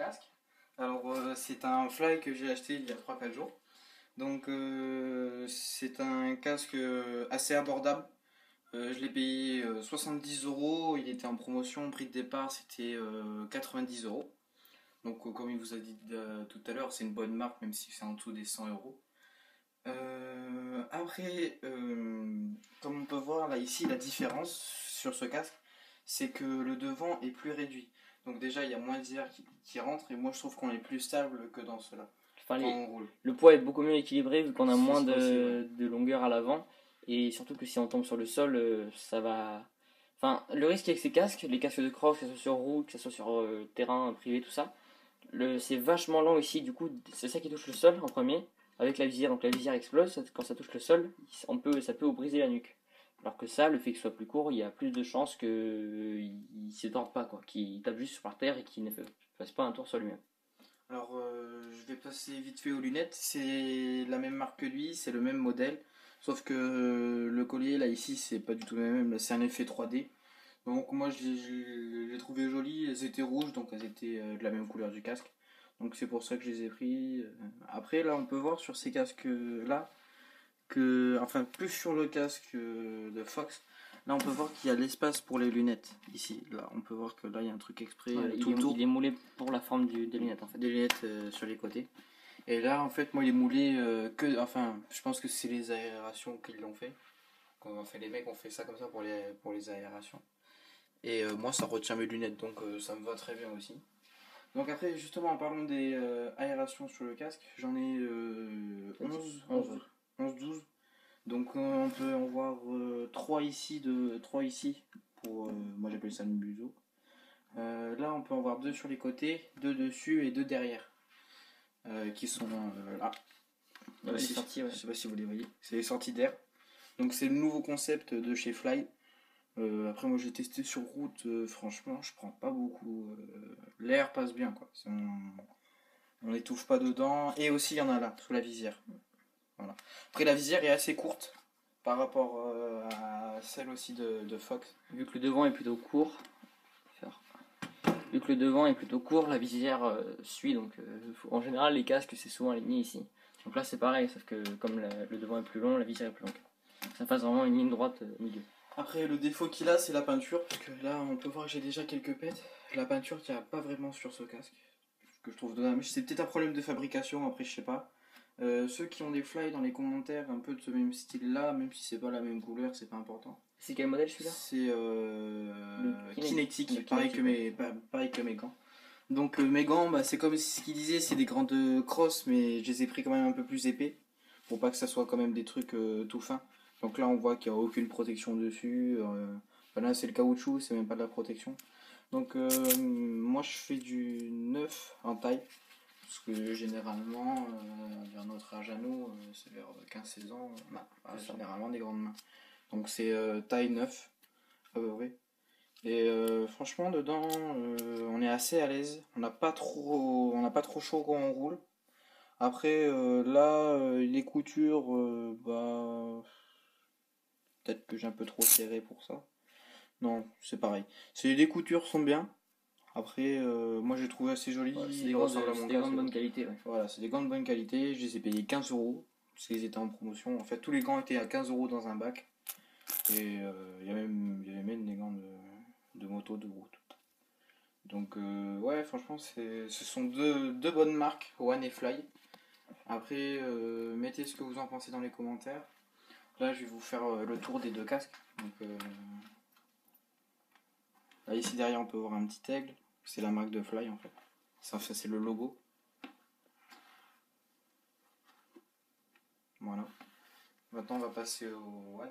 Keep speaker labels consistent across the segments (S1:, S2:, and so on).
S1: casque. Alors c'est un Fly que j'ai acheté il y a 3-4 jours. Donc c'est un casque assez abordable. Je l'ai payé 70 euros. Il était en promotion, prix de départ c'était 90 euros. Donc comme il vous a dit tout à l'heure, c'est une bonne marque même si c'est en dessous des 100 euros. Après, comme on peut voir là ici, la différence sur ce casque, c'est que le devant est plus réduit. Donc déjà, il y a moins d'air qui rentre et moi je trouve qu'on est plus stable que dans cela.
S2: Enfin,
S1: Quand on roule.
S2: le poids est beaucoup mieux équilibré vu qu'on a
S1: C'est
S2: moins
S1: ça aussi, ouais.
S2: de longueur à l'avant. Et surtout que si on tombe sur le sol, ça va. Enfin, le risque avec ces casques, les casques de cross, que ce soit sur route, que ce soit sur terrain privé, tout ça, c'est vachement lent ici. Du coup, c'est ça qui touche le sol en premier, avec la visière. Donc la visière explose. Quand ça touche le sol, ça peut briser la nuque. Alors que ça, le fait que ce soit plus court, il y a plus de chances qu'il ne se torde pas, quoi. Qu'il tape juste par terre et qu'il ne fasse pas un tour sur lui-même.
S1: Alors je vais passer vite fait aux lunettes. C'est la même marque que lui, c'est le même modèle. Sauf que le collier là ici, c'est pas du tout le même. Là, c'est un effet 3D. Donc moi je les trouvé jolies, elles étaient rouges donc elles étaient de la même couleur du casque. Donc c'est pour ça que je les ai pris. Après là on peut voir sur ces casques là enfin plus sur le casque de Fox, là on peut voir qu'il y a l'espace pour les lunettes ici. Là on peut voir que là il y a un truc exprès tout autour.
S2: Il est moulé pour la forme des lunettes en fait.
S1: Des lunettes sur les côtés. Et là en fait moi il est moulé je pense que c'est les aérations qui l'ont fait. Enfin les mecs ont fait ça comme ça pour les aérations. Et moi ça retient mes lunettes donc ça me va très bien aussi. Donc après justement en parlant des aérations sur le casque, j'en ai 11-12. Donc on peut en voir 3 ici, 3 ici pour moi j'appelle ça une museau. Là on peut en voir 2 sur les côtés, 2 dessus et 2 derrière. Qui sont là.
S2: Ouais,
S1: Ici.
S2: sorties, ouais.
S1: Je sais pas si vous les voyez. C'est les sorties d'air. Donc c'est le nouveau concept de chez Fly. Après moi j'ai testé sur route, franchement je prends pas beaucoup. L'air passe bien quoi. On n'étouffe pas dedans. Et aussi il y en a là, sous la visière. Voilà. Après la visière est assez courte par rapport à celle aussi de Fox.
S2: Vu que le devant est plutôt court, la visière suit. Donc en général les casques c'est souvent aligné ici. Donc là c'est pareil, sauf que comme le devant est plus long, la visière est plus longue. Ça fasse vraiment une ligne droite au milieu.
S1: Après le défaut qu'il a c'est la peinture, parce que là on peut voir que j'ai déjà quelques pètes. La peinture qu'il n'y a pas vraiment sur ce casque, que je trouve dommage. C'est peut-être un problème de fabrication, après je sais pas. Ceux qui ont des fly dans les commentaires un peu de ce même style là, même si c'est pas la même couleur, c'est pas important.
S2: C'est quel modèle celui-là?
S1: C'est Kinetic,
S2: pareil
S1: que mes gants. Donc mes gants, c'est comme ce qu'il disait, c'est des grandes crosses, mais je les ai pris quand même un peu plus épais, pour pas que ça soit quand même des trucs tout fins. Donc là on voit qu'il n'y a aucune protection dessus. Là c'est le caoutchouc, c'est même pas de la protection. Donc moi je fais du 9 en taille. Parce que généralement, vers notre âge à nous, c'est vers 15-16 ans, généralement des grandes mains. Donc c'est taille 9, à peu près. Et franchement, dedans, on est assez à l'aise. On n'a pas trop chaud quand on roule. Après, là, les coutures, peut-être que j'ai un peu trop serré pour ça. Non, c'est pareil. Les coutures sont bien. Après, moi j'ai trouvé assez joli.
S2: Ouais, c'est des gants de bonne qualité. Ouais.
S1: Voilà, c'est des gants de bonne qualité. Je les ai payés 15 euros parce qu'ils étaient en promotion. En fait, tous les gants étaient à 15 euros dans un bac. Et il y avait même des gants de moto, de route. Donc, ouais, franchement, ce sont deux bonnes marques, One et Fly. Après, mettez ce que vous en pensez dans les commentaires. Là, je vais vous faire le tour des deux casques. Donc, là, ici derrière, on peut voir un petit aigle. C'est la marque de Fly en fait. Ça, c'est le logo. Voilà. Maintenant, on va passer au One.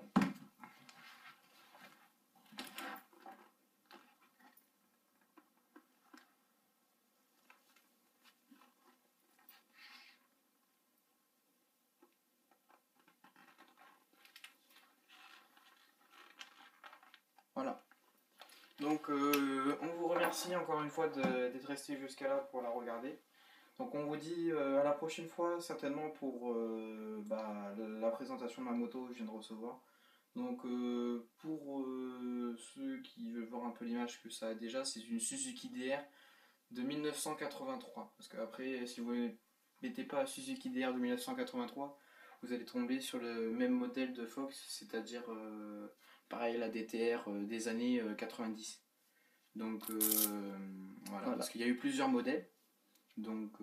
S1: Voilà. Donc, on vous remercie encore une fois d'être resté jusqu'à là pour la regarder. Donc, on vous dit à la prochaine fois, certainement pour la présentation de ma moto que je viens de recevoir. Donc, pour ceux qui veulent voir un peu l'image que ça a déjà, c'est une Suzuki DR de 1983. Parce que après, si vous ne mettez pas Suzuki DR de 1983, vous allez tomber sur le même modèle de Fox, c'est-à-dire pareil la DTR des années 90. Donc voilà, parce qu'il y a eu plusieurs modèles. Donc,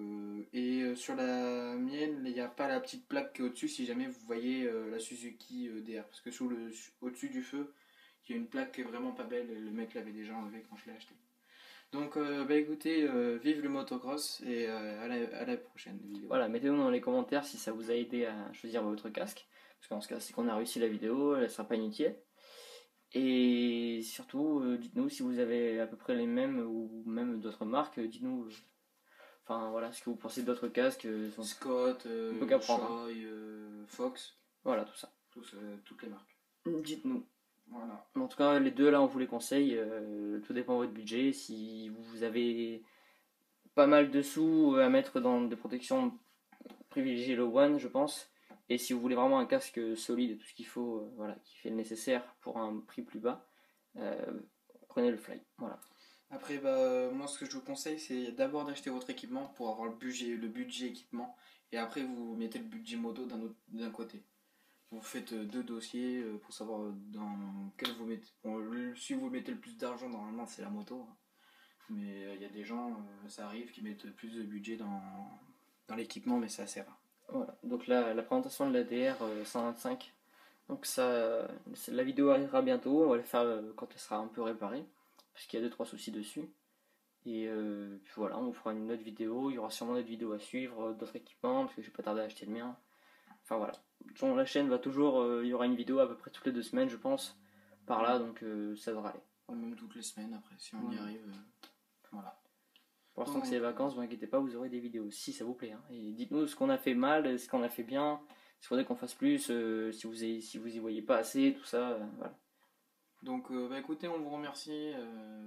S1: sur la mienne, il n'y a pas la petite plaque qui est au-dessus si jamais vous voyez la Suzuki DR. Parce que au-dessus du feu, il y a une plaque qui est vraiment pas belle. Le mec l'avait déjà enlevé quand je l'ai acheté. Donc, écoutez, vive le motocross et à la prochaine vidéo.
S2: Voilà, mettez-nous dans les commentaires si ça vous a aidé à choisir votre casque. Parce qu'en ce cas, c'est qu'on a réussi la vidéo, elle ne sera pas inutile. Et surtout, dites-nous si vous avez à peu près les mêmes ou même d'autres marques. Dites-nous enfin voilà, ce que vous pensez d'autres casques.
S1: Scott, Shoei, Fox.
S2: Voilà, tout ça.
S1: Toutes les marques.
S2: Dites-nous.
S1: Voilà.
S2: En tout cas, les deux là, on vous les conseille. Tout dépend de votre budget. Si vous avez pas mal de sous à mettre dans des protections, privilégiez le One, je pense. Et si vous voulez vraiment un casque solide et tout ce qu'il faut, voilà, qui fait le nécessaire pour un prix plus bas, prenez le Fly. Voilà.
S1: Après, moi, ce que je vous conseille, c'est d'abord d'acheter votre équipement pour avoir le budget équipement. Et après, vous mettez le budget moto d'un côté. Vous faites deux dossiers pour savoir dans quel vous mettez. Bon, si vous mettez le plus d'argent, normalement, c'est la moto. Hein. Mais il y a des gens, ça arrive, qui mettent plus de budget dans l'équipement, mais c'est assez rare.
S2: Voilà, donc la présentation de la DR 125. Donc ça, la vidéo arrivera bientôt, on va le faire quand elle sera un peu réparée, parce qu'il y a 2-3 soucis dessus. Et puis voilà, on vous fera une autre vidéo, il y aura sûrement d'autres vidéos à suivre, d'autres équipements, parce que je vais pas tarder à acheter le mien. Enfin voilà, sur la chaîne va toujours, il y aura une vidéo à peu près toutes les 2 semaines je pense, par là, donc ça devrait aller.
S1: Même toutes les semaines après, si on y arrive. Voilà.
S2: Pour l'instant que c'est les vacances, vous inquiétez pas, vous aurez des vidéos si ça vous plaît. Hein. Et dites-nous ce qu'on a fait mal, ce qu'on a fait bien, s'il faudrait qu'on fasse plus, si vous y voyez pas assez, tout ça, voilà.
S1: Donc écoutez, on vous remercie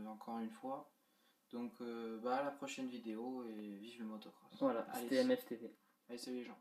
S1: encore une fois. Donc à la prochaine vidéo et vive le motocross.
S2: Voilà, c'était MFTV.
S1: Allez, salut les gens.